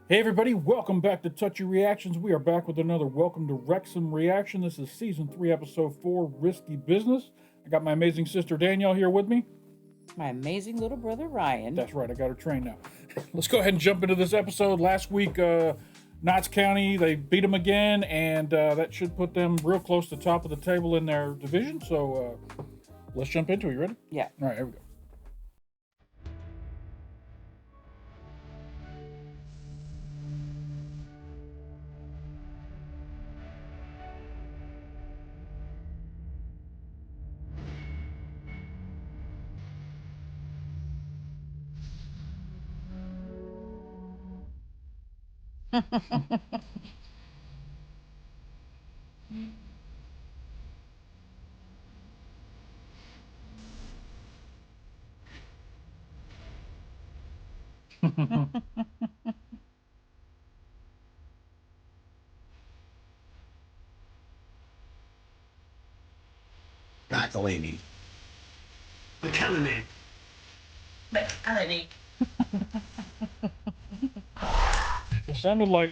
Hey everybody, welcome back to Touchy Reactions. We are back with another Welcome to Wrexham reaction. This is Season 3, Episode 4, Risky Business. I got my amazing sister Danielle here with me. My amazing little brother Ryan. That's right, I got her trained now. Let's go ahead and jump into this episode. Last week, Notts County, they beat them again, and that should put them real close to the top of the table in their division. So let's jump into it. You ready? Yeah. All right, here we go. McElhenney. McElhenney. McElhenney. It sounded like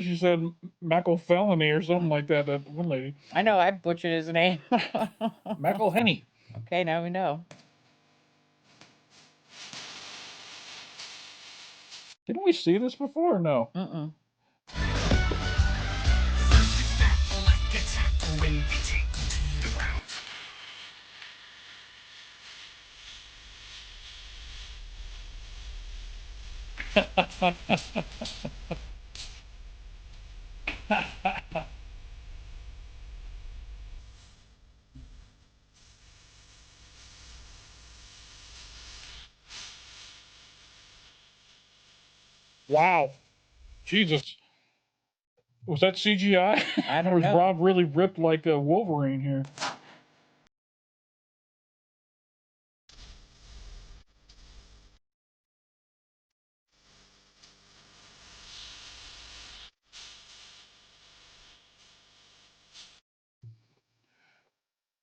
she said McElhenney or something like that. That one lady. I know, I butchered his name. McElhenney. Okay, now we know. Didn't we see this before or no? Mm-mm. Wow. Jesus. Was that CGI? I don't or was know. Rob really ripped like a Wolverine here?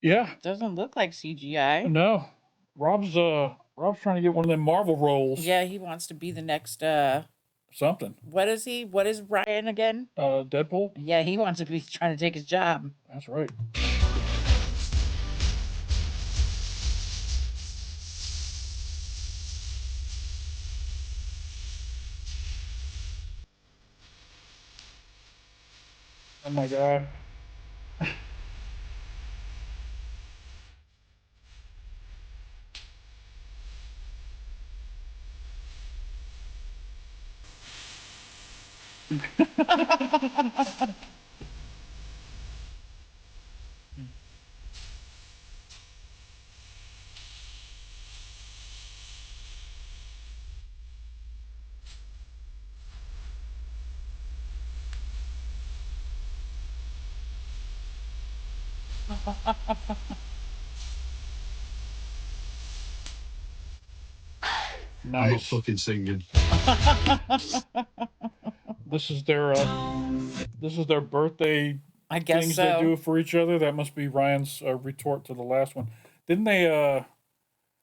Yeah. Doesn't look like CGI. No. Rob's trying to get one of them Marvel roles. Yeah, he wants to be the next Something. what is he? What is Ryan again? Deadpool? Yeah, he wants to be trying to take his job. That's right. Oh my god. I'm not Nice. fucking singing. This is their birthday I guess things so. they do for each other. That must be Ryan's retort to the last one. Didn't they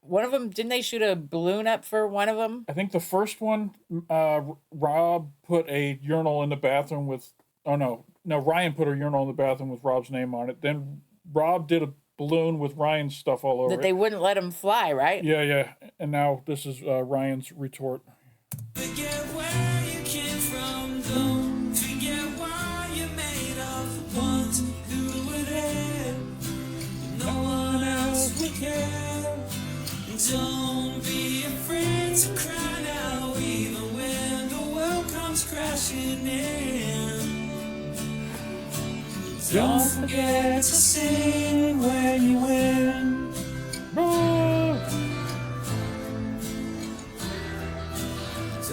One of them, didn't they shoot a balloon up for one of them? I think the first one, Rob put a urinal in the bathroom with. Oh no, Ryan put a urinal in the bathroom with Rob's name on it. Then Rob did a balloon with Ryan's stuff all over That it. they wouldn't let him fly, right? Yeah, and now this is Ryan's retort. Forget where you came from, don't forget why you're made of. Ones who would have, no one else would care. Don't be afraid to cry now, even when the world comes crashing in. Don't forget to sing when you win.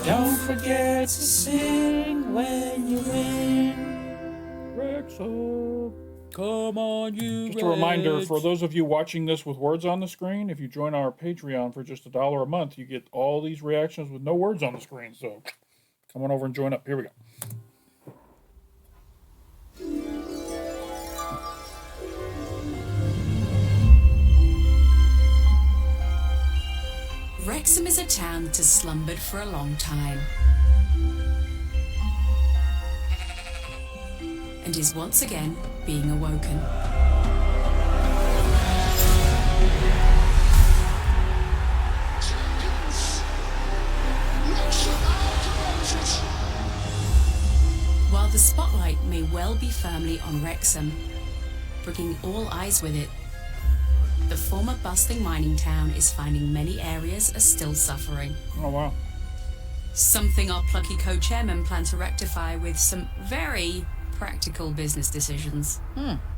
Don't forget to sing when you win. Wrexham. Come on, you. Just a reminder for those of you watching this with words on the screen, if you join our Patreon for just $1 a month, you get all these reactions with no words on the screen. So come on over and join up. Here we go. Wrexham is a town that has slumbered for a long time. and is once again being awoken. While the spotlight may well be firmly on Wrexham, bringing all eyes with it, the former bustling mining town is finding many areas are still suffering. Oh, wow. Something our plucky co-chairmen plan to rectify with some very practical business decisions.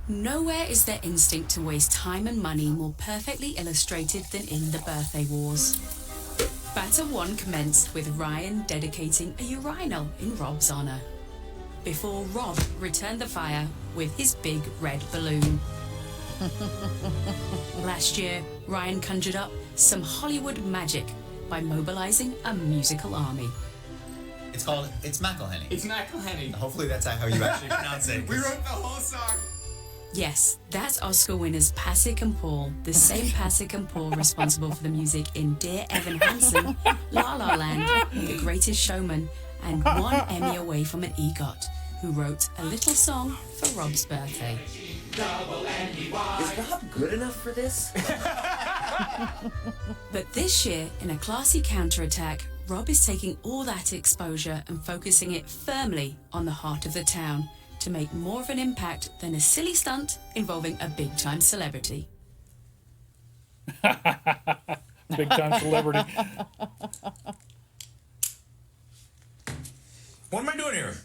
Nowhere is their instinct to waste time and money more perfectly illustrated than in the birthday wars. Banter 1 commenced with Ryan dedicating a urinal in Rob's honour, before Rob returned the fire with his big red balloon. Last year, Ryan conjured up some Hollywood magic by mobilizing a musical army. It's McElhenney. It's McElhenney. Hopefully that's how you actually pronounce it. We wrote the whole song. Yes, that's Oscar winners Pasek and Paul, the same Pasek and Paul responsible for the music in Dear Evan Hansen, La La Land, The Greatest Showman, and one Emmy away from an EGOT, who wrote a little song for Rob's birthday. Is Rob good enough for this? But this year, in a classy counterattack, Rob is taking all that exposure and focusing it firmly on the heart of the town to make more of an impact than a silly stunt involving a big-time celebrity. Big time celebrity. What am I doing here?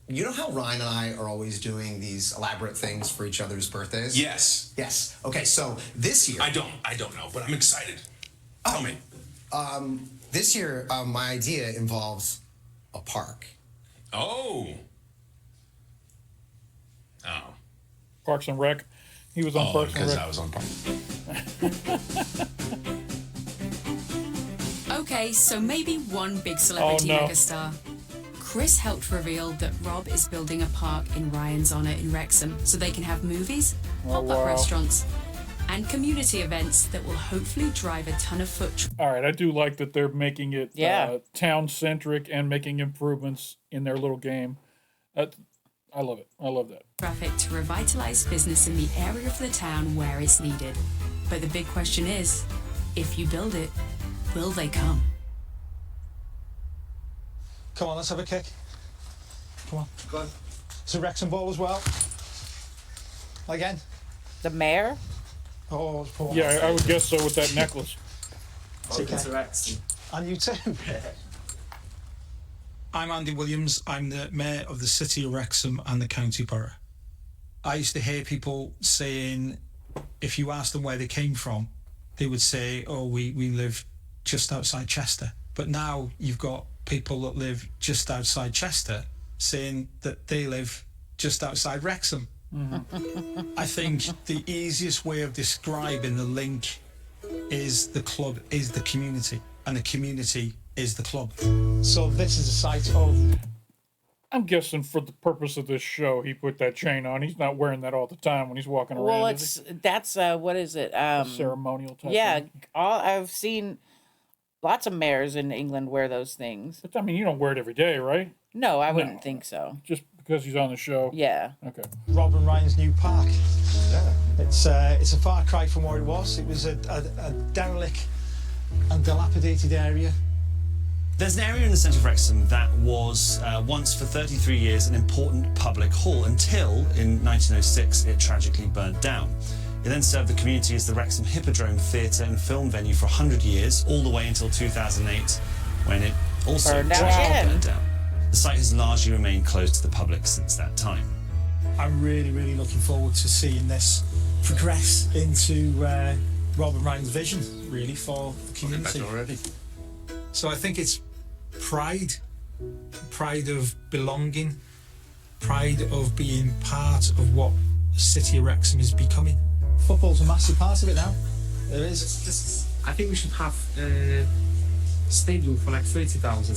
You know how Ryan and I are always doing these elaborate things for each other's birthdays? Yes. Yes. Okay, so this year... I don't know, but I'm excited. Tell me. This year, my idea involves a park. Oh. Parks and Rec. He was on Parks and because Rec. I was on Park. Okay, so maybe one big celebrity Oh, no. megastar. Chris helped reveal that Rob is building a park in Ryan's honour in Wrexham so they can have movies, pop-up wow. restaurants, and community events that will hopefully drive a ton of foot All right, I do like that they're making it Yeah. town-centric and making improvements in their little game. I love it. I love that. traffic to revitalise business in the area of the town where it's needed. But the big question is, if you build it, will they come? Come on, let's have a kick. Come on. Go on. It's a Wrexham ball as well. Again. The mayor? Oh, it's Paul. Yeah, I would guess so with that necklace. And you too. I'm Andy Williams. I'm the Mayor of the City of Wrexham and the County Borough. I used to hear people saying, if you asked them where they came from, they would say, oh, we live just outside Chester. But now you've got people that live just outside Chester saying that they live just outside Wrexham. I think the easiest way of describing the link is the club is the community, and the community is the club. So this is a site of... I'm guessing for the purpose of this show, he put that chain on. He's not wearing that all the time when he's walking around. Well, is that's what is it? he? Ceremonial type Yeah, thing. I've seen lots of mayors in England wear those things. But I mean, you don't wear it every day, right? No, I wouldn't think so. Just because he's on the show. Yeah. Okay. Rob and Ryan's new park. Yeah. It's a far cry from what it was. It was a derelict and dilapidated area. There's an area in the centre of Wrexham that was once for 33 years an important public hall until in 1906 it tragically burned down. It then served the community as the Wrexham Hippodrome Theatre and film venue for 100 years, all the way until 2008 when it also Burned down tragically again. burned down. The site has largely remained closed to the public since that time. I'm really, really looking forward to seeing this progress into Rob and Ryan's vision, really, for the community. Already. So I think it's pride of belonging, pride of being part of what the city of Wrexham is becoming. Football's a massive part of it now. There is. I think we should have a stadium for like 30,000.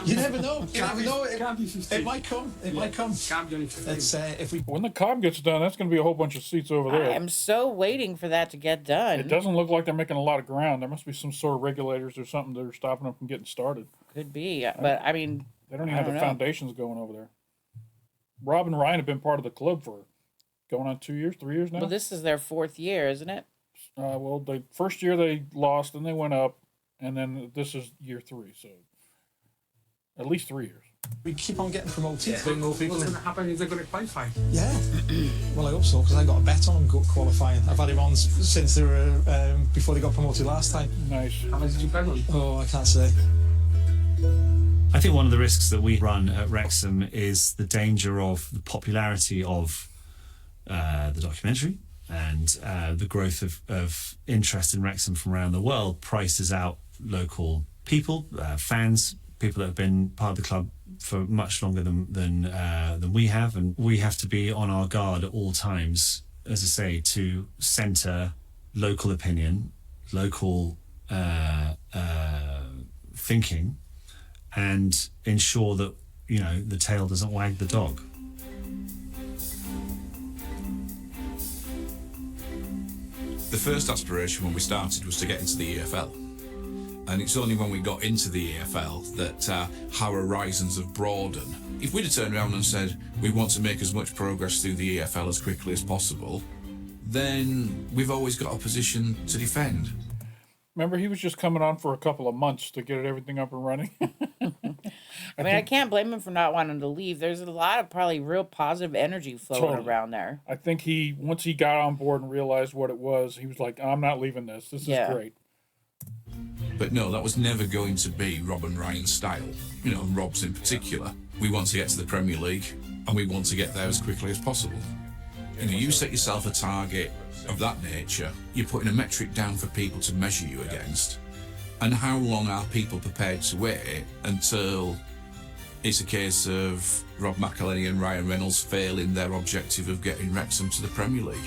You never know. You never know. Can't be 15. It might come. It might come. Can't be only 15. Let's if we. When the cob gets done, that's going to be a whole bunch of seats over I there. am so waiting for that to get done. It doesn't look like they're making a lot of ground. There must be some sort of regulators or something that are stopping them from getting started. Could be, but I mean, They don't even I have don't the know. foundations going over there. Rob and Ryan have been part of the club for going on 2 years, 3 years now. Well, this is their 4th year, isn't it? Well, the first year they lost, and they went up, and then this is year 3, so at least 3 years. We keep on getting promoted. Bring more people. What's going to happen if they're going to qualify? Yeah. Well, I hope so, because I got a bet on them qualifying. I've had him on since they were before they got promoted last time. Nice. How much did you bet on? Oh, I can't say. I think one of the risks that we run at Wrexham is the danger of the popularity of the documentary and the growth of interest in Wrexham from around the world prices out local people, fans, people that have been part of the club for much longer than we have, and we have to be on our guard at all times, as I say, to centre local opinion, local thinking, and ensure that, you know, the tail doesn't wag the dog. The first aspiration when we started was to get into the EFL. And it's only when we got into the EFL that our horizons have broadened. If we'd have turned around and said we want to make as much progress through the EFL as quickly as possible, then we've always got a position to defend. Remember, he was just coming on for a couple of months to get everything up and running. I can't blame him for not wanting to leave. There's a lot of probably real positive energy flowing around there. I think once he got on board and realized what it was, he was like, I'm not leaving this. This is great. But no, that was never going to be Rob and Ryan's style. You know, and Rob's in particular. We want to get to the Premier League, and we want to get there as quickly as possible. You know, you set yourself a target of that nature, you're putting a metric down for people to measure you against. And how long are people prepared to wait until it's a case of Rob McElhenney and Ryan Reynolds failing their objective of getting Wrexham to the Premier League?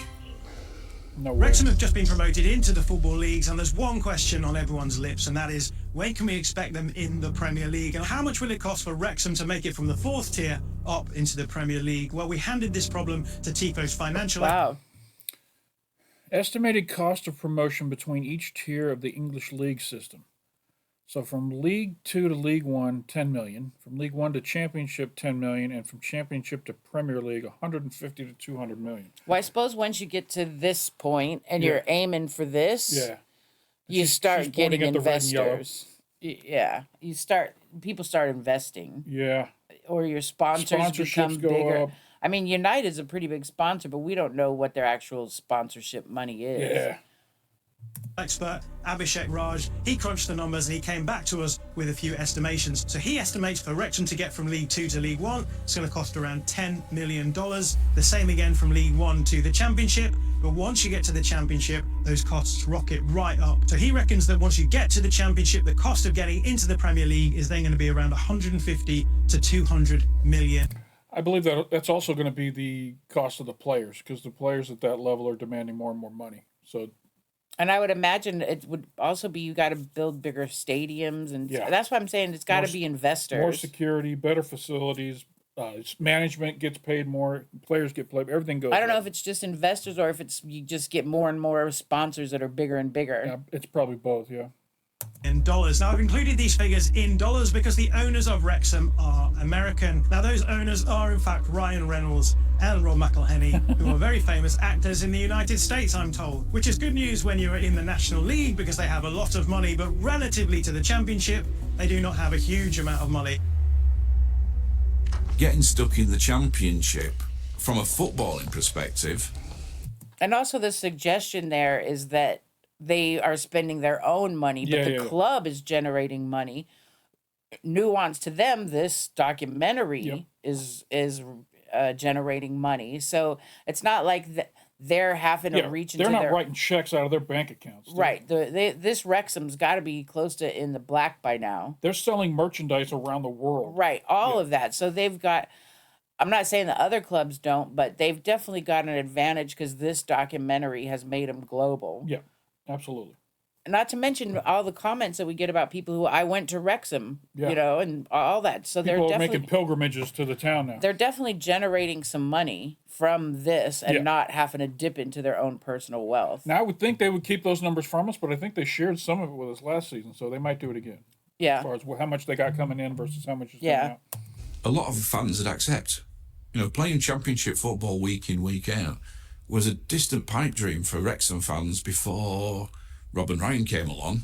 No way. Wrexham have just been promoted into the football leagues, and there's one question on everyone's lips, and that is, when can we expect them in the Premier League? And how much will it cost for Wrexham to make it from the 4th tier up into the Premier League? Well, we handed this problem to Tifo's financial... Wow. Estimated cost of promotion between each tier of the English league system. So from League 2 to League 1, 10 million. From League 1 to Championship, 10 million. And from Championship to Premier League, 150 to 200 million. Well, I suppose once you get to this point and you're aiming for this, you start getting investors. Yeah, people start investing. Yeah. Or your sponsors become bigger. Up. I mean, United's a pretty big sponsor, but we don't know what their actual sponsorship money is. Yeah. Expert Abhishek Raj, he crunched the numbers and he came back to us with a few estimations. So he estimates for Wrexham to get from League 2 to League 1, it's going to cost around $10 million. The same again from League 1 to the Championship. But once you get to the Championship, those costs rocket right up. So he reckons that once you get to the Championship, the cost of getting into the Premier League is then going to be around 150 to 200 million. I believe that that's also going to be the cost of the players, because the players at that level are demanding more and more money. So, and I would imagine it would also be you got to build bigger stadiums, and that's why I'm saying it's got to be investors. More security, better facilities, management gets paid more, players get paid, everything goes. I don't know if it's just investors or if it's you just get more and more sponsors that are bigger and bigger. Yeah, it's probably both, yeah. In dollars. Now, I've included these figures in dollars because the owners of Wrexham are American. Now, those owners are, in fact, Ryan Reynolds and Rob McElhenney, who are very famous actors in the United States, I'm told. Which is good news when you're in the National League because they have a lot of money, but relatively to the Championship, they do not have a huge amount of money. Getting stuck in the Championship, from a footballing perspective... And also the suggestion there is that they are spending their own money, but the club is generating money. Nuance to them, this documentary is generating money. So it's not like they're having to reach into they're not writing checks out of their bank accounts. Right. This Wrexham's got to be close to in the black by now. They're selling merchandise around the world. Right. All of that. So they've got... I'm not saying the other clubs don't, but they've definitely got an advantage because this documentary has made them global. Yeah. Absolutely. Not to mention all the comments that we get about people who I went to Wrexham, you know, and all that. So people they're are making pilgrimages to the town now. They're definitely generating some money from this and not having to dip into their own personal wealth. Now, I would think they would keep those numbers from us, but I think they shared some of it with us last season, so they might do it again. Yeah. As far as how much they got coming in versus how much is coming out. A lot of fans would accept. You know, playing Championship football week in, week out was a distant pipe dream for Wrexham fans before Rob and Ryan came along.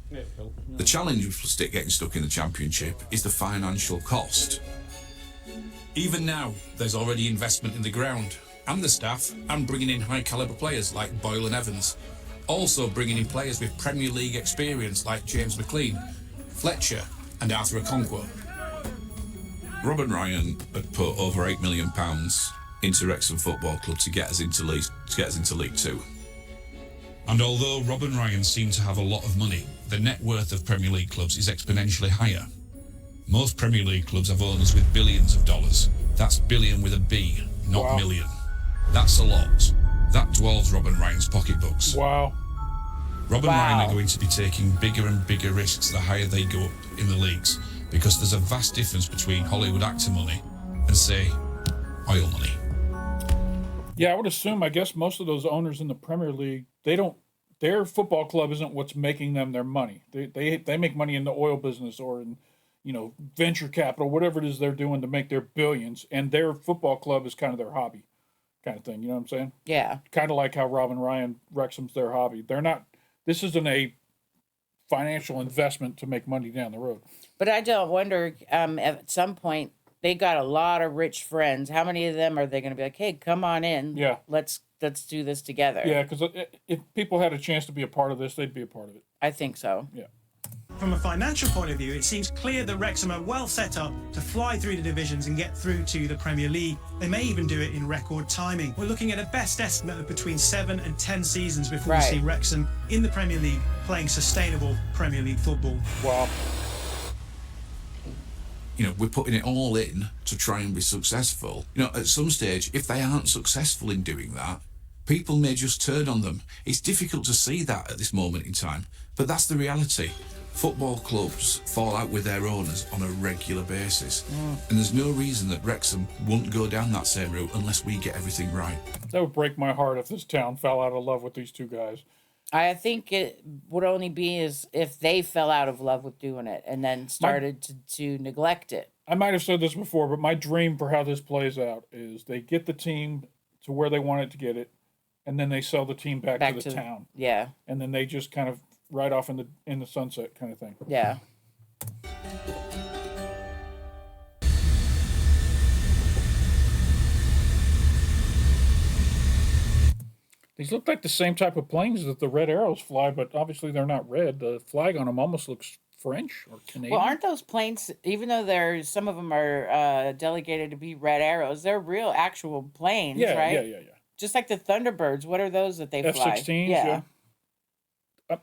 The challenge with getting stuck in the Championship is the financial cost. Even now, there's already investment in the ground and the staff, and bringing in high-calibre players like Boyle and Evans. Also bringing in players with Premier League experience like James McLean, Fletcher and Arthur Okonkwo. Rob and Ryan had put over £8 million into Wrexham Football Club to get us into League Two. And although Rob and Ryan seem to have a lot of money, the net worth of Premier League clubs is exponentially higher. Most Premier League clubs have owners with billions of dollars. That's billion with a B, not million. That's a lot. That dwarfs Rob and Ryan's pocketbooks. Wow. Rob and Ryan are going to be taking bigger and bigger risks the higher they go up in the leagues, because there's a vast difference between Hollywood actor money and, say, oil money. Yeah, I would assume, I guess most of those owners in the Premier League, their football club isn't what's making them their money. They make money in the oil business or in, venture capital, whatever it is they're doing to make their billions, and their football club is kind of their hobby kind of thing. You know what I'm saying? Yeah. Kind of like how Rob and Ryan, Wrexham's their hobby. This isn't a financial investment to make money down the road. But I don't wonder, at some point, they got a lot of rich friends. How many of them are they going to be like, hey, come on in. Yeah. Let's do this together. Yeah, because if people had a chance to be a part of this, they'd be a part of it. I think so. Yeah. From a financial point of view, it seems clear that Wrexham are well set up to fly through the divisions and get through to the Premier League. They may even do it in record timing. We're looking at a best estimate of between 7 and 10 seasons before we see Wrexham in the Premier League playing sustainable Premier League football. Wow. We're putting it all in to try and be successful. At some stage, if they aren't successful in doing that, people may just turn on them. It's difficult to see that at this moment in time, but that's the reality. Football clubs fall out with their owners on a regular basis. And there's no reason that Wrexham won't go down that same route unless we get everything right. That would break my heart if this town fell out of love with these two guys. I think it would only be as if they fell out of love with doing it and then started to neglect it. I might have said this before, but my dream for how this plays out is they get the team to where they want it to get it, and then they sell the team back to the town. Yeah. And then they just kind of ride off in the sunset kind of thing. Yeah. These look like the same type of planes that the Red Arrows fly, but obviously they're not red. The flag on them almost looks French or Canadian. Well, aren't those planes, even though some of them are delegated to be Red Arrows, they're real actual planes, right? Yeah. Just like the Thunderbirds. What are those that they fly? F-16s, yeah.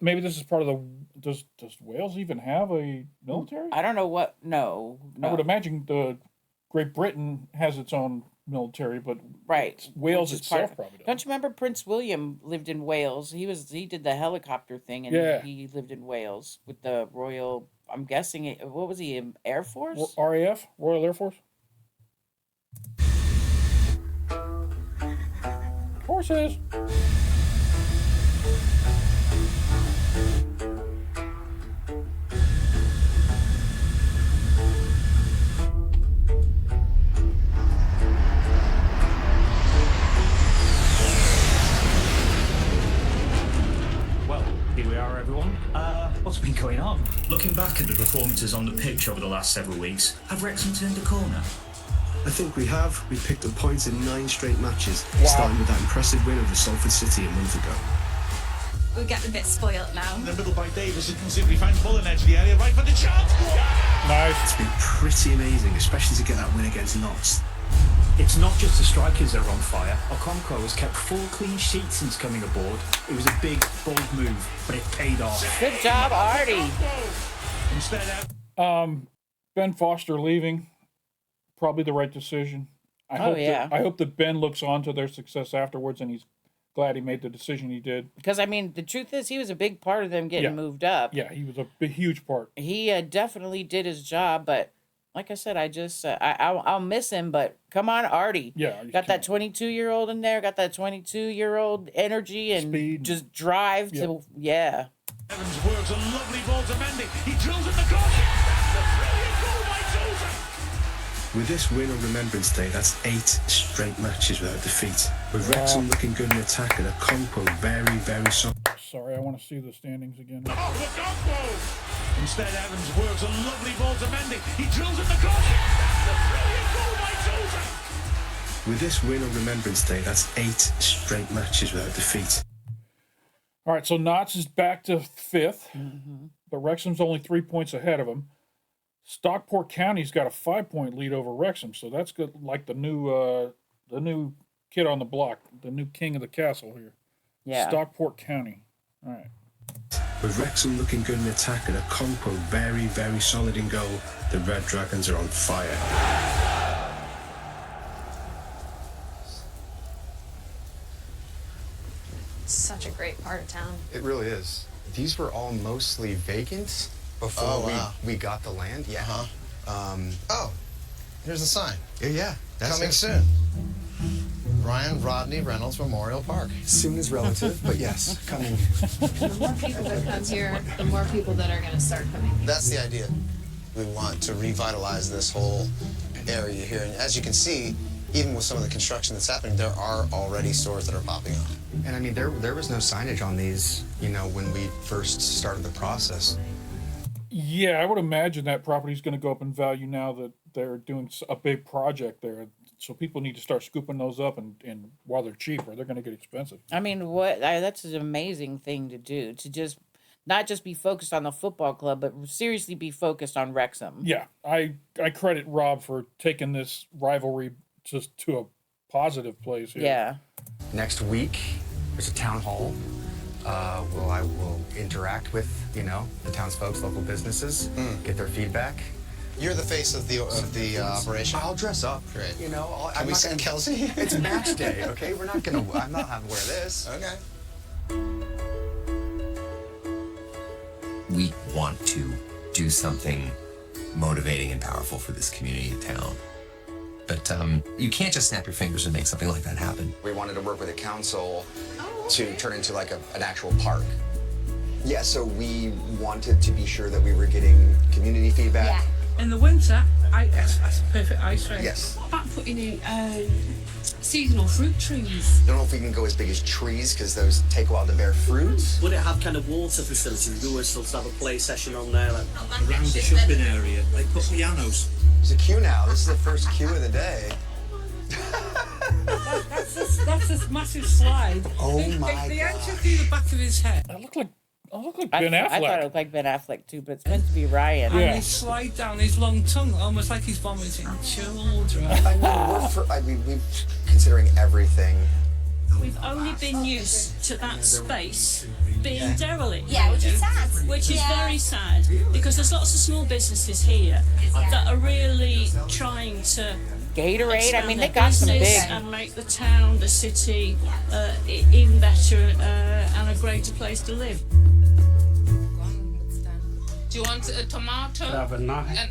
Maybe this is part of the... Does Wales even have a military? I don't know what... No. I would imagine Great Britain has its own military, but Wales itself probably doesn't. Don't you remember Prince William lived in Wales? He did the helicopter thing, and he lived in Wales with the Royal... I'm guessing... What was he, Air Force? RAF? Royal Air Force? Horses! Here we are, everyone. What's been going on? Looking back at the performances on the pitch over the last several weeks, have Wrexham turned a corner? I think we have. We've picked up points in 9 straight matches, starting with that impressive win over Salford City a month ago. We're getting a bit spoilt now. In the middle by Davis, and simply finds Bullen edge of the area, right for the shot! Nice. It's been pretty amazing, especially to get that win against Notts. It's not just the strikers that are on fire. Okonkwo has kept 4 clean sheets since coming aboard. It was a big, bold move, but it paid off. Good job, Artie. Ben Foster leaving, probably the right decision. I hope that Ben looks on to their success afterwards, and he's glad he made the decision he did. Because, the truth is, he was a big part of them getting moved up. Yeah, he was a huge part. He definitely did his job, but... Like I said, I'll miss him, but come on, Artie. Yeah. Got that 22-year-old in there, got that 22-year-old energy and speed. Just drive to, yeah. Evans works a lovely ball to Mendy. He drills in the cross. That's a brilliant goal by Sousa. With this win on Remembrance Day, that's 8 straight matches without defeat. With Wrexham looking good in attack and a Conquo very, very solid. Sorry, I want to see the standings again. Instead, Evans works a lovely ball to Mendy. He drills in the cross. That's a brilliant goal by Sousa. With this win on Remembrance Day, that's 8 straight matches without defeat. All right, so Notts is back to 5th, but Wrexham's only 3 points ahead of him. Stockport County's got a 5-point lead over Wrexham, so that's good. Like the new kid on the block, the new king of the castle here. Yeah. Stockport County. All right. With Wrexham looking good in attack and a Conquo very, very solid in goal, the Red Dragons are on fire. Such a great part of town. It really is. These were all mostly vacant before we got the land. Yeah. Oh, here's the sign. Yeah. That's Coming it. soon. Ryan Rodney Reynolds Memorial Park. Soon is relative, but yes, coming. The more people that come here, the more people that are going to start coming. That's the idea. We want to revitalize this whole area here. And as you can see, even with some of the construction that's happening, there are already stores that are popping up. And I mean, there was no signage on these, when we first started the process. Yeah, I would imagine that property's going to go up in value now that they're doing a big project there. So people need to start scooping those up, and while they're cheap, or they're going to get expensive. I mean, that's an amazing thing to do, to just not just be focused on the football club, but seriously be focused on Wrexham. Yeah, I credit Rob for taking this rivalry just to a positive place here. Yeah. Next week, there's a town hall. I will interact with, the townsfolk, local businesses, get their feedback. You're the face of the operation. I'll dress up. Great. Can we send Kelsey? It's match day, okay? I'm not having to wear this. Okay. We want to do something motivating and powerful for this community and town. But you can't just snap your fingers and make something like that happen. We wanted to work with the council to turn into like an actual park. Yeah, so we wanted to be sure that we were getting community feedback. Yeah. In the winter, that's perfect ice cream. Yes. About putting in seasonal fruit trees. I don't know if we can go as big as trees because those take a while to bear fruit. Would it have kind of water facilities? We would still have a play session on there, like around the shopping area. They put pianos. There's a queue now. This is the first queue of the day. That's this massive slide. Oh my They actually through the back of his head. I look like Ben I Affleck. thought it looked like Ben Affleck too, but it's meant to be Ryan. And they slide down his long tongue, almost like he's vomiting children. We're considering everything. We've only been used to that space being derelict. Yeah, which is sad. Which is very sad, because there's lots of small businesses here that are really trying to Gatorade, I mean, they their got some business big. and make the town, the city, even better and a greater place to live. Do you want a tomato? Have a nice,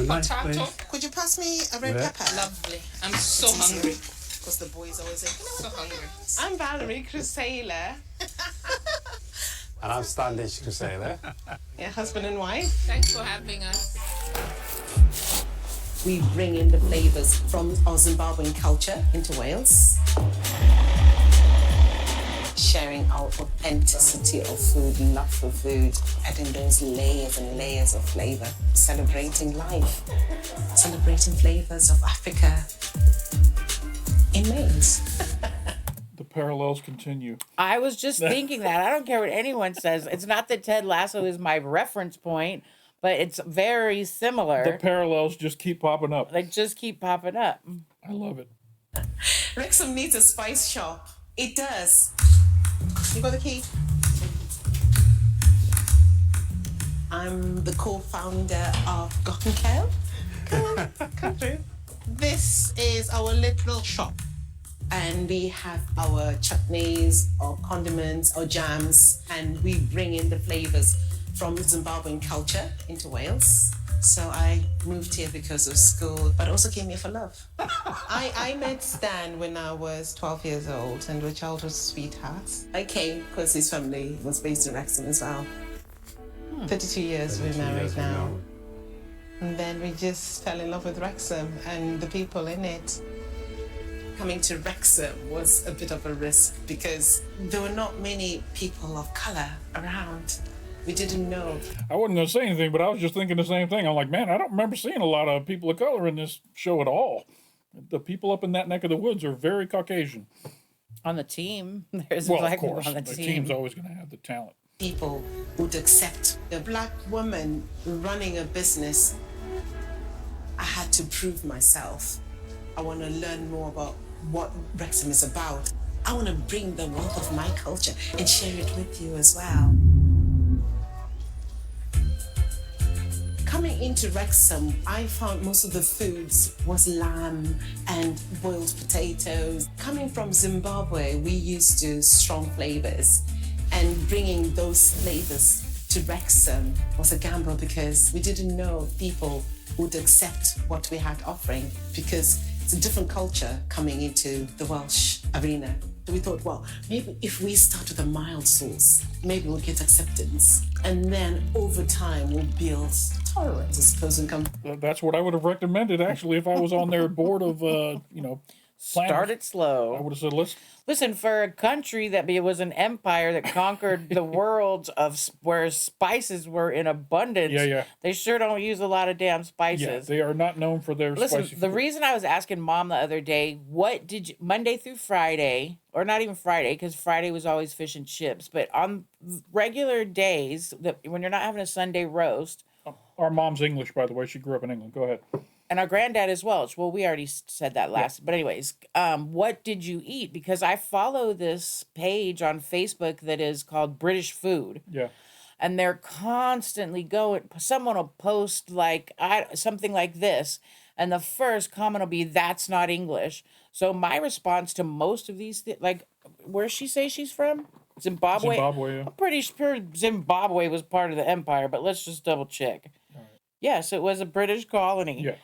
potato? please. Could you pass me a red Yeah. pepper? Lovely. I'm so hungry. Because the boys always say, so hungry. I'm Valerie Crusaler. And I'm Standish Crusader. Yeah, husband and wife. Thanks for having us. We bring in the flavours from our Zimbabwean culture into Wales. Sharing our authenticity of food, love for food, adding those layers and layers of flavour. Celebrating life, celebrating flavours of Africa in maize. The parallels continue. I was just thinking that. I don't care what anyone says. It's not that Ted Lasso is my reference point, but it's very similar. The parallels just keep popping up. They just keep popping up. I love it. Wrexham needs a spice shop. It does. You got the key? I'm the co-founder of Gotten Kale. Come through. This is our little shop. And we have our chutneys, our condiments, our jams, and we bring in the flavours from Zimbabwean culture into Wales. So I moved here because of school, but also came here for love. I met Stan when I was 12 years old and we're childhood sweethearts. I came because his family was based in Wrexham as well. 32 years we're married now. And then we just fell in love with Wrexham and the people in it. Coming to Wrexham was a bit of a risk because there were not many people of colour around. We didn't know. I wasn't going to say anything, but I was just thinking the same thing. I'm like, man, I don't remember seeing a lot of people of color in this show at all. The people up in that neck of the woods are very Caucasian. On the team, there's well, black of course, people on the the team. team's always going to have the talent. People would accept a black woman running a business. I had to prove myself. I want to learn more about what Wrexham is about. I want to bring the wealth of my culture and share it with you as well. Coming into Wrexham, I found most of the foods was lamb and boiled potatoes. Coming from Zimbabwe, we used to strong flavors, and bringing those flavors to Wrexham was a gamble because we didn't know people would accept what we had offering because it's a different culture coming into the Welsh arena. So we thought, well, maybe if we start with a mild sauce, maybe we'll get acceptance. And then over time, we'll build tolerance, I suppose, and come. That's what I would have recommended, actually, if I was on their board of, planners. Start it slow. I would have said, Listen, for a country that was an empire that conquered the world of where spices were in abundance, they sure don't use a lot of damn spices. Yeah, they are not known for their spicy food. The reason I was asking Mom the other day, what did you, Monday through Friday, or not even Friday, because Friday was always fish and chips, but on regular days, when you're not having a Sunday roast. Our mom's English, by the way. She grew up in England. Go ahead. And our granddad is Welsh. Well, we already said that last. Yeah. But anyways, what did you eat? Because I follow this page on Facebook that is called British Food. Yeah. And they're constantly going. Someone will post something like this. And the first comment will be, that's not English. So my response to most of these, where she say she's from? Zimbabwe? Zimbabwe, yeah. I'm pretty sure Zimbabwe was part of the empire, but let's just double check. Yes, it was a British colony. Yeah,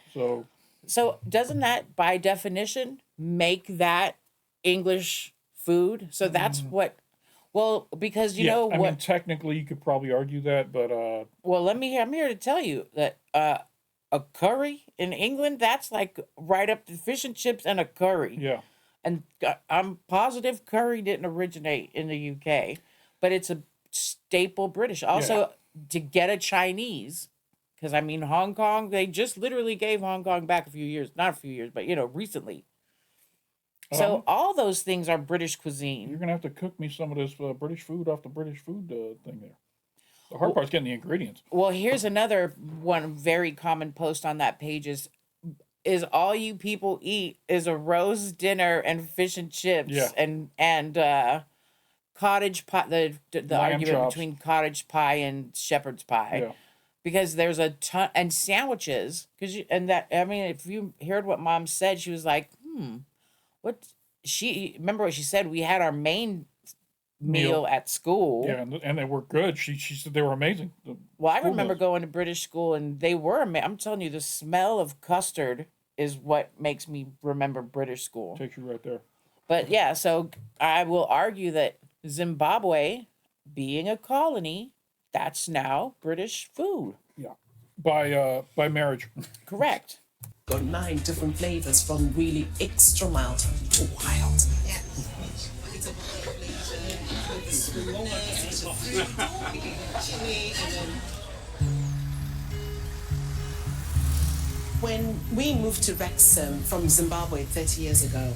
So doesn't that, by definition, make that English food? So that's what... Well, because you know what... I mean, technically, you could probably argue that, but... Well, I'm here to tell you that a curry in England, that's like right up to fish and chips and a curry. Yeah. And I'm positive curry didn't originate in the UK, but it's a staple British. Also, to get a Chinese... Because, I mean, Hong Kong, they just literally gave Hong Kong back not a few years, but, recently. So all those things are British cuisine. You're going to have to cook me some of this British food off the British food thing there. The hard part's getting the ingredients. Well, here's another one very common post on that page is all you people eat is a roast dinner and fish and chips and cottage pie, the argument chops. between cottage pie and shepherd's pie. Yeah. Because there's a ton, and sandwiches, if you heard what Mom said, she was like, remember what she said? We had our main meal at school. Yeah, and they were good. She said they were amazing. Well, I remember going to British school, and they were amazing. I'm telling you, the smell of custard is what makes me remember British school. Takes you right there. But yeah, so I will argue that Zimbabwe, being a colony, that's now British food. Yeah, by marriage. Correct. Got 9 different flavors from really extra mild to wild. Yeah. When we moved to Wrexham from Zimbabwe 30 years ago,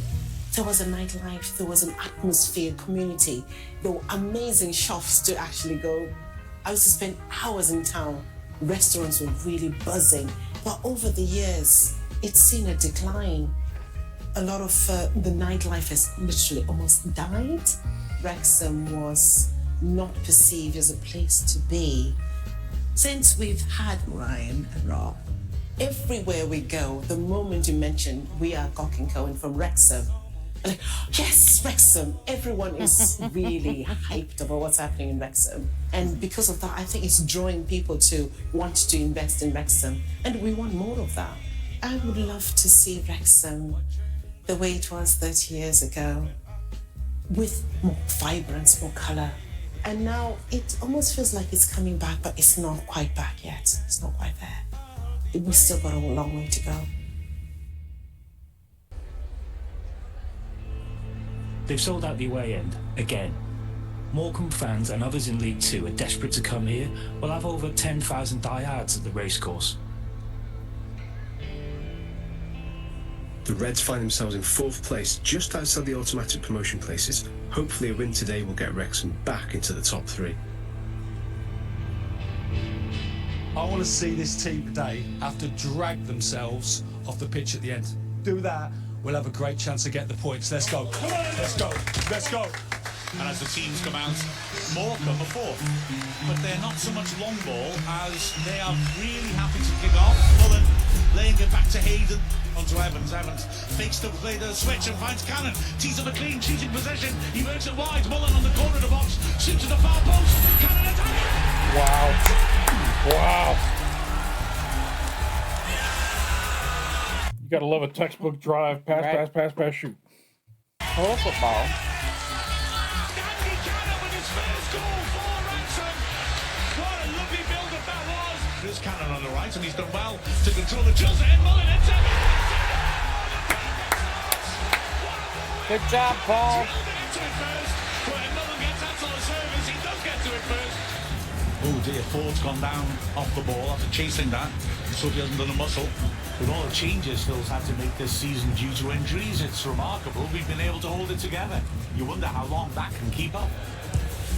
there was a nightlife, there was an atmosphere, community. There were amazing shops to actually go. I used to spend hours in town. Restaurants were really buzzing. But over the years, it's seen a decline. A lot of the nightlife has literally almost died. Wrexham was not perceived as a place to be. Since we've had Ryan and Rob, everywhere we go, the moment you mention we are Gok and Cohen from Wrexham, like, yes, Wrexham. Everyone is really hyped about what's happening in Wrexham. And because of that, I think it's drawing people to want to invest in Wrexham. And we want more of that. I would love to see Wrexham the way it was 30 years ago, with more vibrance, more colour. And now it almost feels like it's coming back, but it's not quite back yet. It's not quite there. we still got a long way to go. They've sold out the away end again. Morecambe fans and others in League Two are desperate to come here. We'll have over 10,000 diehards at the racecourse. The Reds find themselves in 4th place, just outside the automatic promotion places. Hopefully a win today will get Wrexham back into the top 3. I want to see this team today have to drag themselves off the pitch at the end. Do that, we'll have a great chance to get the points. Let's go. Let's go. Let's go. And as the teams come out, Morecambe are 4th. But they're not so much long ball as they are really happy to kick off. Mullen laying it back to Hayden. Onto Evans. Evans fakes to play the switch and finds Cannon. Tees up a clean, cheating possession. He works it wide. Mullen on the corner of the box. Shoots to the far post. Cannon attack. Wow. Wow. You gotta love a textbook drive. Pass, pass, shoot. Oh, football. There's Cannon on the right, and he's done well to control the Chills and Mullen ends up. Good job, Paul. Mullen gets out on the service. He does get to it first. Oh dear, Ford's gone down off the ball after chasing that, so he hasn't done a muscle. With all the changes Phil's had to make this season due to injuries, it's remarkable we've been able to hold it together. You wonder how long that can keep up.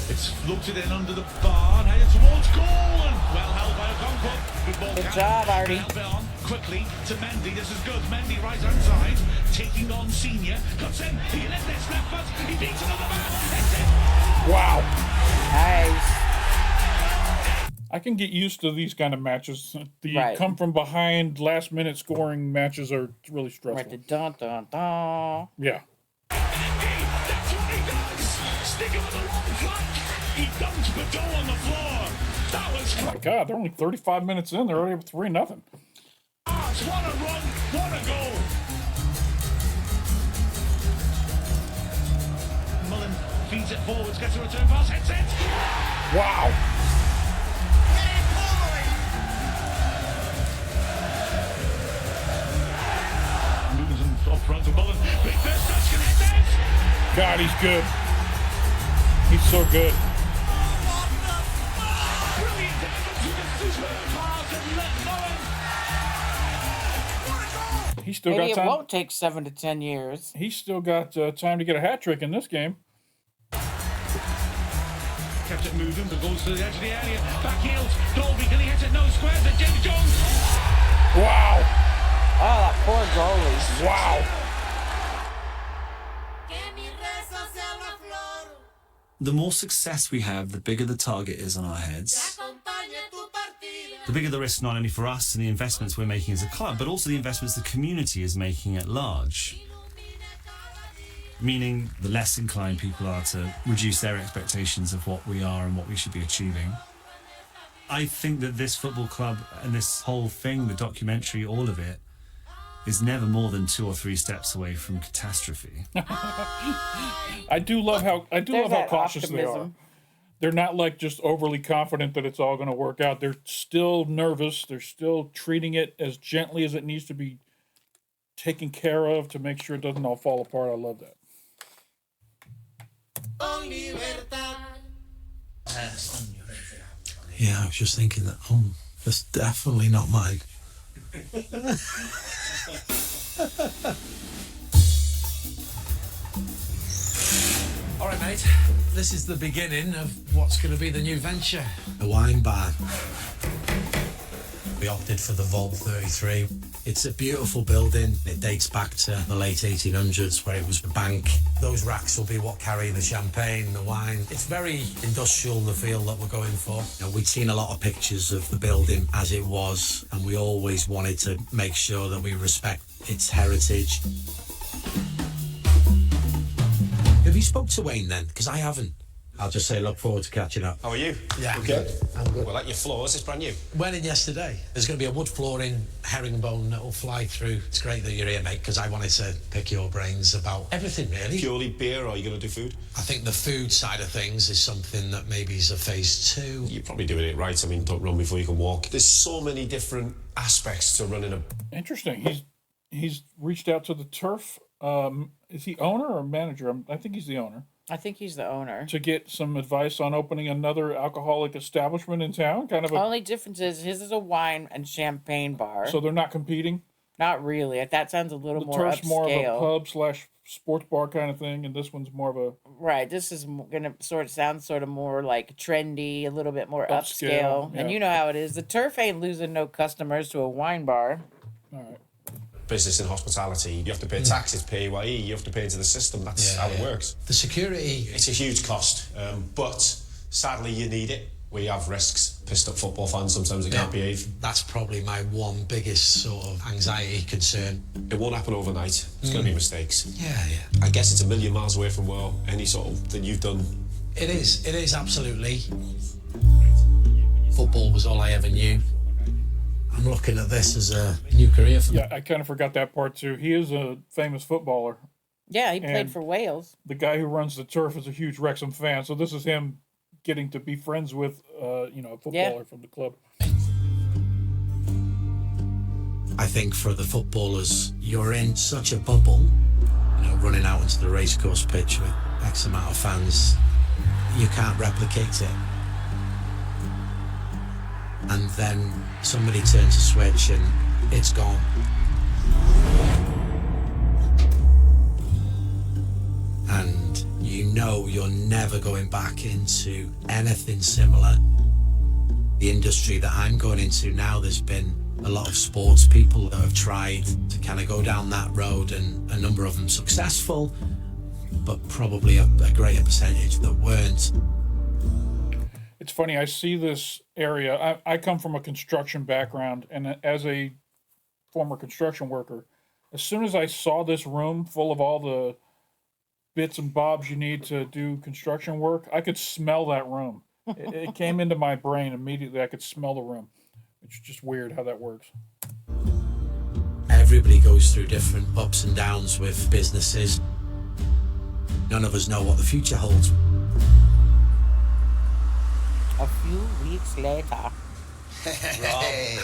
It's floated in under the bar and headed towards goal, and well held by Okonkwo. Good ball. Good job, Artie. On quickly to Mendy. This is good. Mendy right hand side, taking on Senior. Cuts in. He left this left foot. He beats another man. That's it. Wow. Nice. I can get used to these kind of matches. The come from behind, last minute scoring matches are really stressful. Right, the dun dun dun. Yeah. That's what he does. Stick him with the long flank. He dunked Badeau on the floor. That was. Oh my God, they're only 35 minutes in. They're already up 3-0. What a run. What a goal. Mullen feeds it forwards, gets a return pass, hits it. Wow. Up front to Mullen. Big first touch, can hit it. God, he's good. He's so good. Brilliant Evans with a superb pass and let Mullen. He's still Maybe got time. It won't take 7 to 10 years. He's still got time to get a hat trick in this game. Kept it moving, but goes to the edge of the area. Back heels. Dolby, can he hit it? No squares. And James Jones. Wow. Oh, that poor goalie. Wow. The more success we have, the bigger the target is on our heads. The bigger the risk not only for us and the investments we're making as a club, but also the investments the community is making at large. Meaning the less inclined people are to reduce their expectations of what we are and what we should be achieving. I think that this football club and this whole thing, the documentary, all of it, is never more than 2 or 3 steps away from catastrophe. I do love how cautious they are. They're not like just overly confident that it's all going to work out. They're still nervous. They're still treating it as gently as it needs to be taken care of to make sure it doesn't all fall apart. I love that. Yeah, I was just thinking that, that's definitely not mine. All right, mate. This is the beginning of what's going to be the new venture. The wine bar. We opted for the Vault 33. It's a beautiful building. It dates back to the late 1800s where it was a bank. Those racks will be what carry the champagne, the wine. It's very industrial, the feel that we're going for. You know, we'd seen a lot of pictures of the building as it was, and we always wanted to make sure that we respect its heritage. Have you spoke to Wayne then? Because I haven't. I'll just say look forward to catching up. How are you? Yeah, I'm good. I'm good. Well, like your floors, it's brand new. Went in yesterday. There's going to be a wood flooring herringbone that will fly through. It's great that you're here, mate, because I wanted to pick your brains about everything, really. Purely beer, or are you going to do food? I think the food side of things is something that maybe is a phase 2. You're probably doing it right. I mean, don't run before you can walk. There's so many different aspects to running a... Interesting. He's reached out to the turf. Is he owner or manager? I think he's the owner. I think he's the owner. To get some advice on opening another alcoholic establishment in town? Only difference is his is a wine and champagne bar. So they're not competing? Not really. That sounds a little more upscale. The turf's more of a pub/sports bar kind of thing, and this one's more of a... Right. This is going to sound more like trendy, a little bit more upscale. Yeah. And you know how it is. The turf ain't losing no customers to a wine bar. All right. Business and hospitality, you have to pay taxes, PAYE, you have to pay into the system. That's how it works. The security... It's a huge cost, but sadly you need it. We have risks. Pissed up football fans sometimes they can't behave. That's probably my one biggest sort of anxiety concern. It won't happen overnight. There's going to be mistakes. Yeah. I guess it's a million miles away from any sort of thing you've done. It is absolutely. Football was all I ever knew. I'm looking at this as a new career for me. Yeah, I kind of forgot that part too. He is a famous footballer. Yeah, he played for Wales. The guy who runs the turf is a huge Wrexham fan, so this is him getting to be friends with, a footballer from the club. I think for the footballers, you're in such a bubble, running out into the racecourse pitch with X amount of fans, you can't replicate it. And then somebody turns a switch and it's gone. And you're never going back into anything similar. The industry that I'm going into now, there's been a lot of sports people that have tried to kind of go down that road, and a number of them successful, but probably a greater percentage that weren't. It's funny, I see this area. I come from a construction background, and as a former construction worker, as soon as I saw this room full of all the bits and bobs you need to do construction work, I could smell that room. It came into my brain immediately. I could smell the room. It's just weird how that works. Everybody goes through different ups and downs with businesses. None of us know what the future holds. A few weeks later. Hey,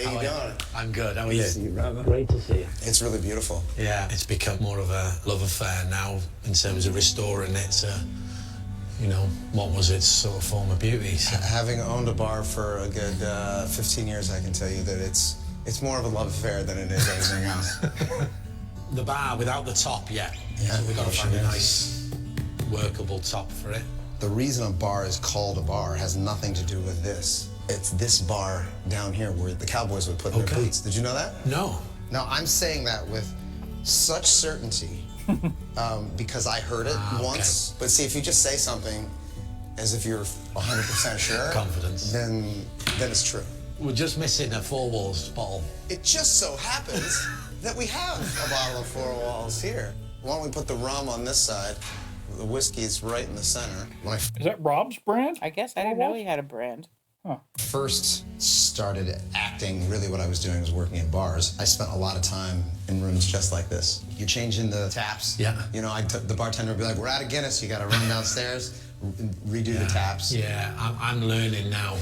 how you doing? I'm good. How are you? Great to see you. It's really beautiful. Yeah, it's become more of a love affair now in terms of restoring it to, what was its sort of form of beauty. So. Having owned a bar for a good 15 years, I can tell you that it's more of a love affair than it is anything else. The bar without the top yet. Yeah, so we've got to find a nice, workable top for it. The reason a bar is called a bar has nothing to do with this. It's this bar down here where the Cowboys would put their boots. Did you know that? No. No, I'm saying that with such certainty because I heard it once. Okay. But see, if you just say something as if you're 100% sure, confidence, then it's true. We're just missing a Four Walls bottle. It just so happens that we have a bottle of Four Walls here. Why don't we put the rum on this side? The whiskey's right in the center. Is that Rob's brand? I guess I didn't know he had a brand. Huh. First started acting, really what I was doing was working in bars. I spent a lot of time in rooms just like this. You're changing the taps. Yeah. The bartender would be like, we're out of Guinness, you gotta run downstairs, redo the taps. Yeah, I'm learning now.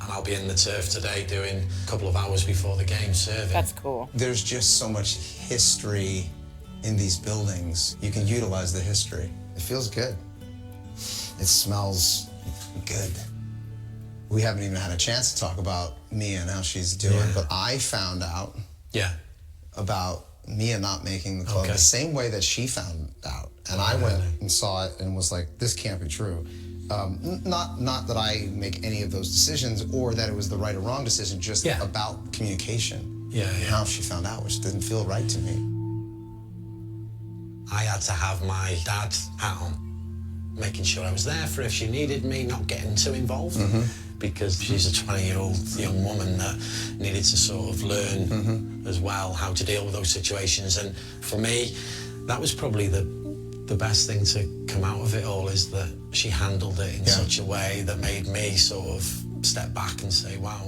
And I'll be in the turf today doing a couple of hours before the game serving. That's cool. There's just so much history in these buildings. You can utilize the history. It feels good. It smells good. We haven't even had a chance to talk about Mia and how she's doing, but I found out about Mia not making the club the same way that she found out. And I went and saw it and was like, this can't be true. Not that I make any of those decisions or that it was the right or wrong decision, just about communication. And how she found out, which didn't feel right to me. I had to have my dad hat on, making sure I was there for if she needed me, not getting too involved. Because she's a 20-year-old young woman that needed to sort of learn as well how to deal with those situations. And for me, that was probably the the best thing to come out of it all is that she handled it in such a way that made me sort of step back and say, wow,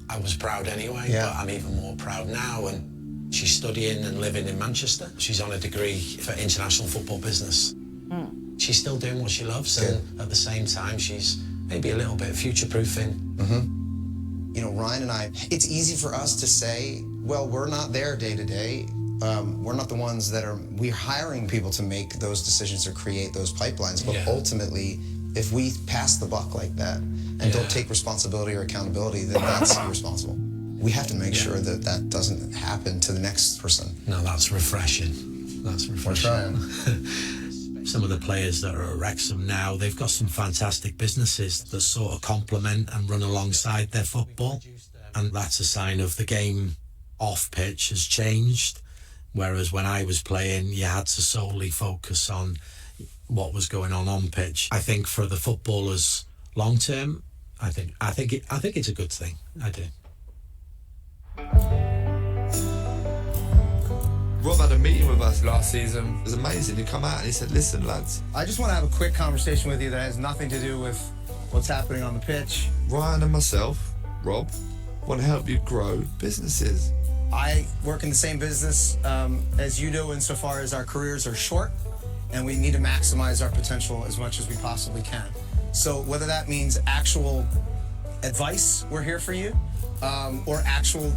I was proud anyway, but I'm even more proud now. And she's studying and living in Manchester. She's on a degree for international football business. She's still doing what she loves, and at the same time, she's maybe a little bit future-proofing. You know, Ryan and I, it's easy for us to say, well, we're not there day to day. We're not the ones that are, we're hiring people to make those decisions or create those pipelines. But ultimately, if we pass the buck like that and don't take responsibility or accountability, then that's irresponsible. We have to make sure that that doesn't happen to the next person. No, that's refreshing. That's refreshing. We're trying. Some of the players that are at Wrexham now, they've got some fantastic businesses that sort of complement and run alongside their football. And that's a sign of the game off pitch has changed. Whereas when I was playing, you had to solely focus on what was going on pitch. I think for the footballers long term, I think it's a good thing. I do. Rob had a meeting with us last season. It was amazing. He come out and he said, listen, lads. I just want to have a quick conversation with you that has nothing to do with what's happening on the pitch. Ryan and myself, Rob, want to help you grow businesses. I work in the same business as you do insofar as our careers are short and we need to maximize our potential as much as we possibly can. So whether that means actual advice, we're here for you. Or actual,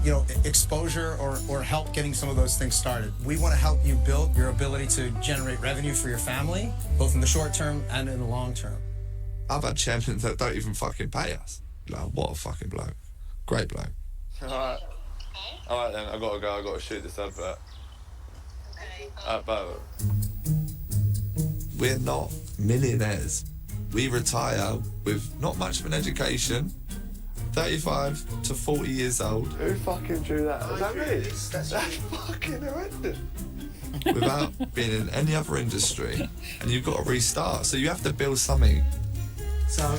exposure or help getting some of those things started. We want to help you build your ability to generate revenue for your family, both in the short term and in the long term. I've had champions that don't even fucking pay us. Like, what a fucking bloke. Great bloke. All right then, I gotta go. I gotta shoot this advert. But we're not millionaires. We retire with not much of an education. 35 to 40 years old. Who fucking drew that? Is that me? That's fucking horrendous. Without being in any other industry, and you've got to restart. So you have to build something. So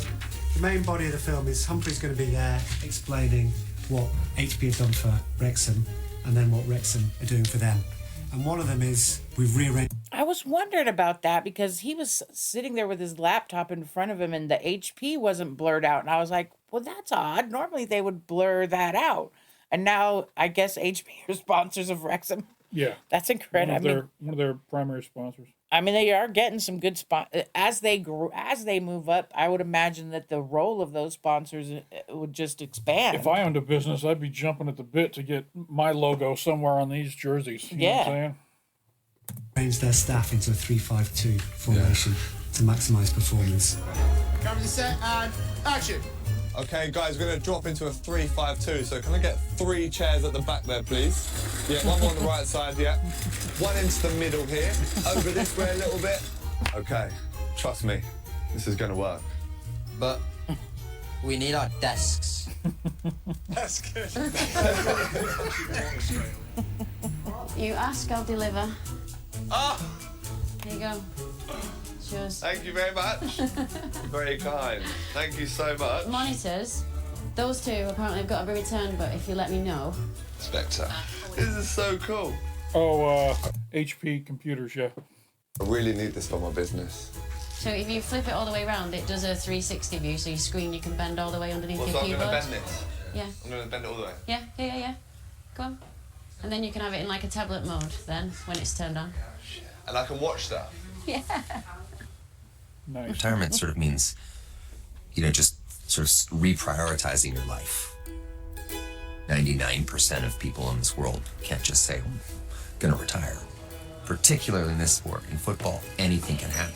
the main body of the film is Humphrey's going to be there explaining what HP have done for Wrexham and then what Wrexham are doing for them. And one of them is we've rearranged. I was wondering about that because he was sitting there with his laptop in front of him and the HP wasn't blurred out. And I was like, well, that's odd. Normally they would blur that out. And now I guess HP are sponsors of Wrexham. Yeah. That's incredible. One of their primary sponsors. I mean, they are getting some good as they move up. I would imagine that the role of those sponsors would just expand. If I owned a business, I'd be jumping at the bit to get my logo somewhere on these jerseys. You know what I'm saying? Arrange their staff into a 3-5-2 formation to maximise performance. Cameras set and action. Okay, guys, we're going to drop into a 3-5-2. So can I get 3 chairs at the back there, please? Yeah, one more on the right side, yeah. One into the middle here. Over this way a little bit. Okay, trust me, this is going to work. But we need our desks. That's good. You ask, I'll deliver. Ah! Here you go. It's yours. Thank you very much. Very kind. Thank you so much. Monitors. Those 2 apparently have got to be returned, but if you let me know. Spectre. This is so cool. Oh, HP computers, yeah. I really need this for my business. So if you flip it all the way around, it does a 360 view, so your screen you can bend all the way underneath your keyboard. So I'm going to bend this? Yeah. I'm going to bend it all the way? Yeah. Go on. And then you can have it in like a tablet mode then, when it's turned on. And I can watch that? Yeah. Nice. Retirement sort of means, just sort of reprioritizing your life. 99% of people in this world can't just say, I'm gonna retire. Particularly in this sport, in football, anything can happen.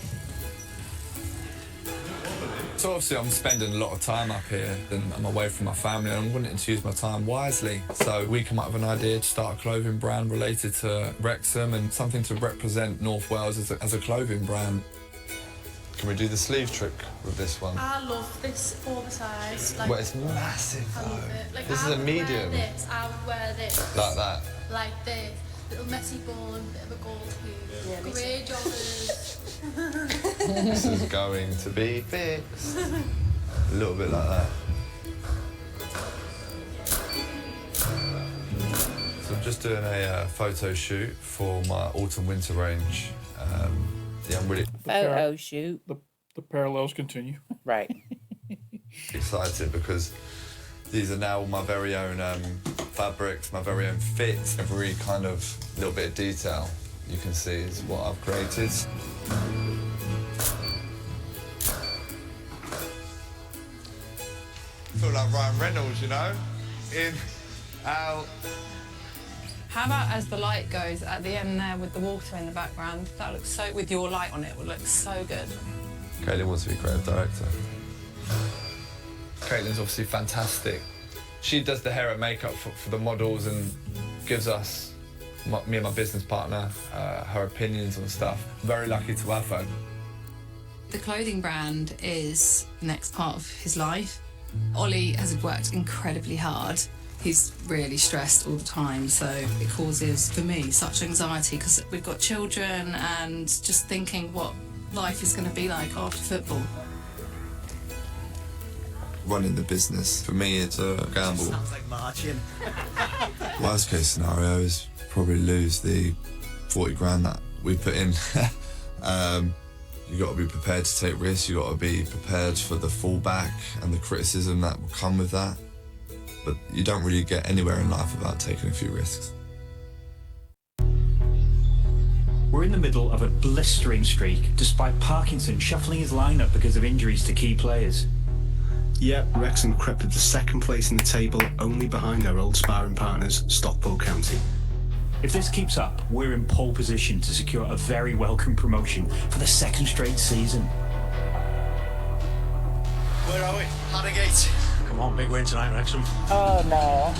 So obviously I'm spending a lot of time up here, then I'm away from my family, and I'm wanting to use my time wisely. So we come up with an idea to start a clothing brand related to Wrexham and something to represent North Wales as a clothing brand. Can we do the sleeve trick with this one? I love this oversized. Well, it's massive though. This is a medium. I would wear this. Like that? Like this. Little messy ball and bit of a gold hoop. Yeah, grey joggers. This is going to be fixed. A little bit like that. So just doing a photo shoot for my autumn-winter range. Yeah, I'm really Photo shoot. The parallels continue. Right. excited because these are now my very own fabrics, my very own fits. Every kind of little bit of detail you can see is what I've created. I feel like Ryan Reynolds, you know? In, out. How about as the light goes at the end there with the water in the background? That looks so, with your light on it, would look so good. Caitlin wants to be creative director. Caitlin's obviously fantastic. She does the hair and makeup for the models and gives us, me and my business partner, her opinions on stuff. Very lucky to have her. The clothing brand is the next part of his life. Ollie has worked incredibly hard. He's really stressed all the time, so it causes, for me, such anxiety because we've got children and just thinking what life is going to be like after football. Running the business, for me, it's a gamble. Sounds like marching. Worst case scenario is probably lose the 40 grand that we put in. You got to be prepared to take risks. You got to be prepared for the fallback and the criticism that will come with that. But you don't really get anywhere in life without taking a few risks. We're in the middle of a blistering streak, despite Parkinson shuffling his lineup because of injuries to key players. Yeah, Wrexham crept up to second place in the table, only behind our old sparring partners, Stockport County. If this keeps up, we're in pole position to secure a very welcome promotion for the second straight season. Where are we? Harrogate. Come on, big win tonight, Wrexham. Oh, no.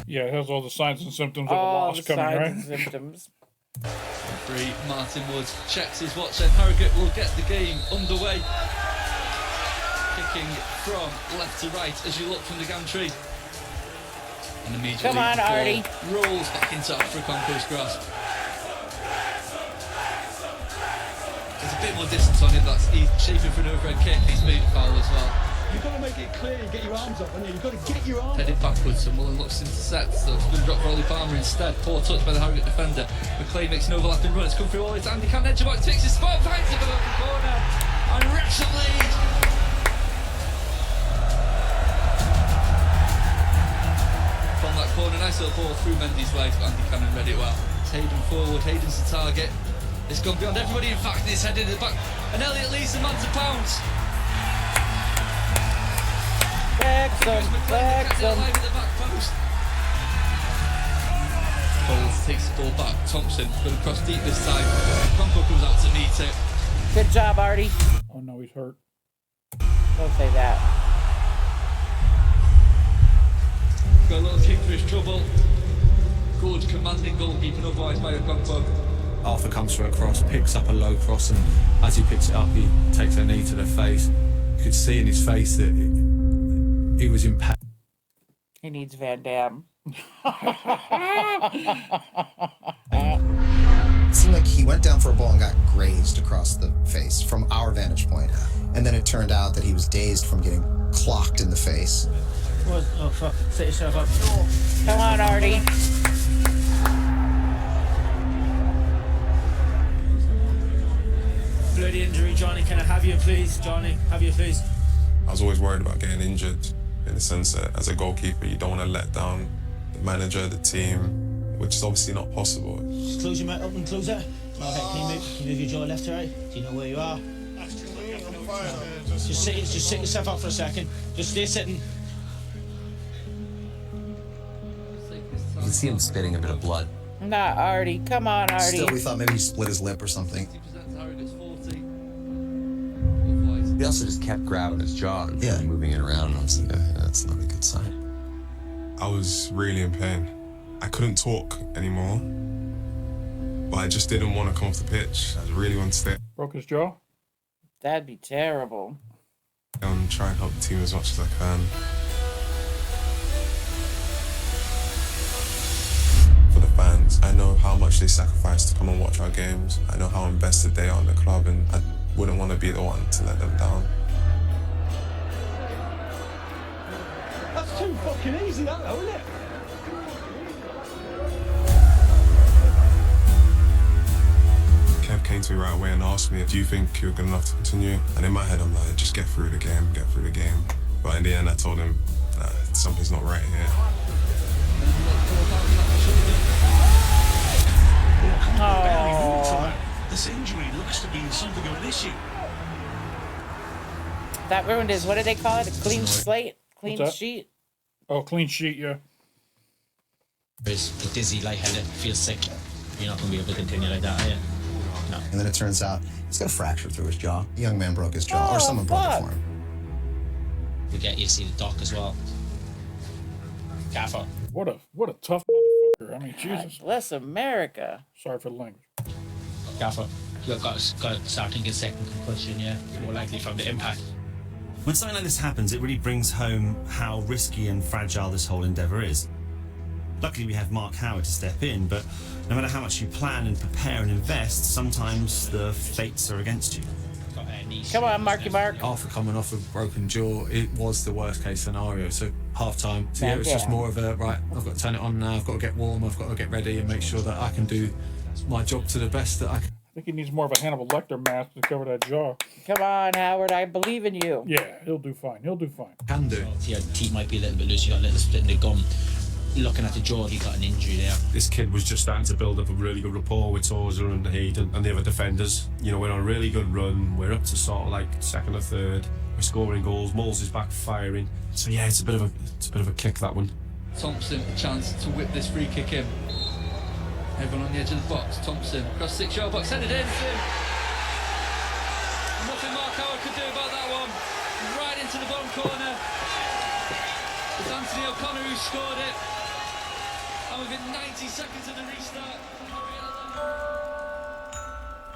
Yeah, it has all the signs and symptoms of a loss coming, right? And symptoms. Referee Martin Woods checks his watch and Harrogate will get the game underway. Kicking from left to right as you look from the gantry. And immediately Come on, Artie. Rolls back into for concourse grass. There's a bit more distance on it. He's shaping for an overhead kick. He's made a foul as well. You've got to make it clear and get your arms up, haven't you? You've got to get your arms Headed backwards and Mullen looks to intercept, so it's going to drop for Ollie Palmer instead. Poor touch by the Harrogate defender. McLean makes an overlapping run. It's come through all his Andy Cannon. Edge about takes his spot, finds it below the corner. And Wrexham lead. From that corner, nice little ball through Mendy's legs, but Andy Cannon read it well. It's Hayden forward, Hayden's the target. It's gone beyond everybody, in fact, it's headed in the back. And Elliot leads the man to pounce. Wrexham. Bowles takes the ball back. Thompson going to cross deep this time. Compo comes out to meet it. Good job, Artie. Oh no, he's hurt. Don't say that. Got a little kick for his trouble. Good commanding goalkeeping otherwise by Compo. Arthur comes for a cross, picks up a low cross, and as he picks it up, he takes a knee to the face. You could see in his face that he was impacted. He needs Van Damme. It seemed like he went down for a ball and got grazed across the face from our vantage point. And then it turned out that he was dazed from getting clocked in the face. Oh, fuck. Set yourself up. Come on, Artie. Bloody injury, Johnny. Can I have you, please? Johnny, have you, please? I was always worried about getting injured, in the sense that as a goalkeeper, you don't want to let down the manager, the team, which is obviously not possible. Just close your mouth up and close it. Okay, can you move your jaw left to right? Do you know where you are? Just sit yourself up for a second. Just stay sitting. You can see him spitting a bit of blood. Not Artie. Come on, Artie. Still, we thought maybe he split his lip or something. He also just kept grabbing his jaw and moving it around, and I was like, that's not a good sign. I was really in pain. I couldn't talk anymore, but I just didn't want to come off the pitch. I really wanted to stay Broke his jaw? That'd be terrible. and try and help the team as much as I can. For the fans, I know how much they sacrifice to come and watch our games. I know how invested they are in the club, and I wouldn't want to be the one to let them down. too fucking easy, that though, isn't it? Kev came to me right away and asked me, do you think you're good enough to continue? And in my head, I'm like, just get through the game, get through the game. But in the end, I told him, nah, something's not right here. Oh. This injury looks to be something of an issue. That ruined his, what do they call it? A clean slate? Clean sheet? Oh, clean sheet, yeah. He's dizzy, lightheaded, feels sick. You're not going to be able to continue like that, are you? No. And then it turns out he's got a fracture through his jaw. The young man broke his jaw, or someone broke it for him. We get you to see the doc as well. Gaffer. What a tough motherfucker. I mean, Jesus. Bless America. Sorry for the language. Gaffer. You've got to start thinking second concussion, yeah. More likely from the impact. When something like this happens, it really brings home how risky and fragile this whole endeavour is. Luckily, we have Mark Howard to step in, but no matter how much you plan and prepare and invest, sometimes the fates are against you. Come on, Marky Mark. After coming off a broken jaw, it was the worst case scenario. So half time, so yeah, it was just more of a, right, I've got to turn it on now, I've got to get warm, I've got to get ready and make sure that I can do my job to the best that I can. I think he needs more of a Hannibal Lecter mask to cover that jaw. Come on, Howard, I believe in you. Yeah, he'll do fine. He'll do fine. Can do. Your teeth might be a little bit loose, you got a little split in the gum. Looking at the jaw, he got an injury there. This kid was just starting to build up a really good rapport with Tozer and Hayden and the other defenders. You know, we're on a really good run. We're up to sort of like second or third. We're scoring goals. Moles is back firing. So yeah, it's a bit of a kick, that one. Thompson, a chance to whip this free kick in. Everyone on the edge of the box. Thompson across 6-yard box, headed in. Nothing Mark Howard could do about that one. Right into the bottom corner. It's Anthony O'Connor who scored it. And within 90 seconds of the restart.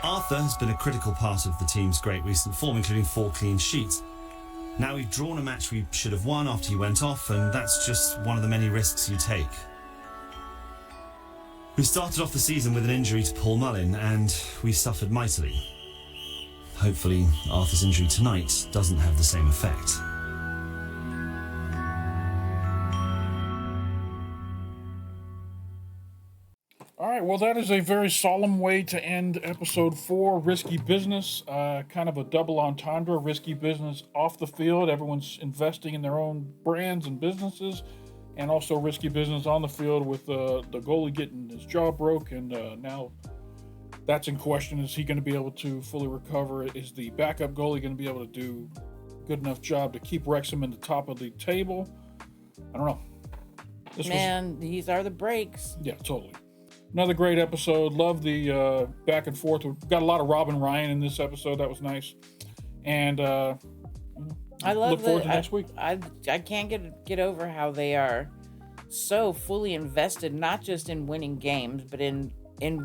Arthur has been a critical part of the team's great recent form, including 4 clean sheets. Now we've drawn a match we should have won after he went off, and that's just one of the many risks you take. We started off the season with an injury to Paul Mullin, and we suffered mightily. Hopefully, Arthur's injury tonight doesn't have the same effect. All right, well, that is a very solemn way to end episode 4, Risky Business. Kind of a double entendre, risky business off the field. Everyone's investing in their own brands and businesses, and also risky business on the field with the goalie getting his jaw broke, and now that's in question. Is he going to be able to fully recover? Is the backup goalie going to be able to do a good enough job to keep Wrexham in the top of the table? I don't know. These are the breaks. Yeah, totally. Another great episode. Love the back and forth. We've got a lot of Robin Ryan in this episode. That was nice. And I love look forward to next week. I can't get over how they are so fully invested, not just in winning games, but in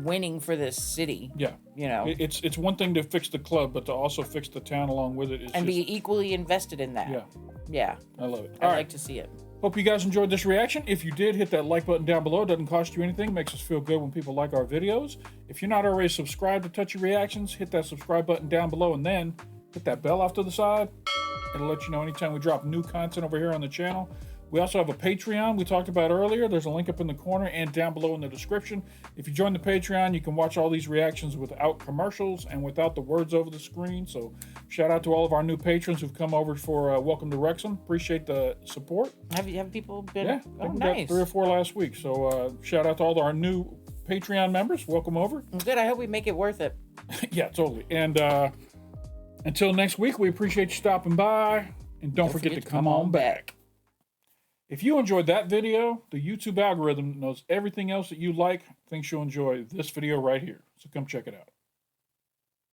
winning for this city. Yeah. You know, it's one thing to fix the club, but to also fix the town along with it. Be equally invested in that. Yeah. Yeah. I love it. I like to see it. Hope you guys enjoyed this reaction. If you did, hit that like button down below. It doesn't cost you anything. Makes us feel good when people like our videos. If you're not already subscribed to Touchy Reactions, hit that subscribe button down below and then hit that bell off to the side. It'll let you know anytime we drop new content over here on the channel. We also have a Patreon we talked about earlier. There's a link up in the corner and down below in the description. If you join the Patreon, you can watch all these reactions without commercials and without the words over the screen. So shout out to all of our new patrons who've come over for Welcome to Wrexham. Appreciate the support. Have people been? Yeah, oh, we nice. got 3 or 4 last week. So shout out to all our new Patreon members. Welcome over. Good. I hope we make it worth it. Yeah, totally. And until next week, we appreciate you stopping by. And don't forget to come on back. If you enjoyed that video, the YouTube algorithm knows everything else that you like, thinks you'll enjoy this video right here. So come check it out.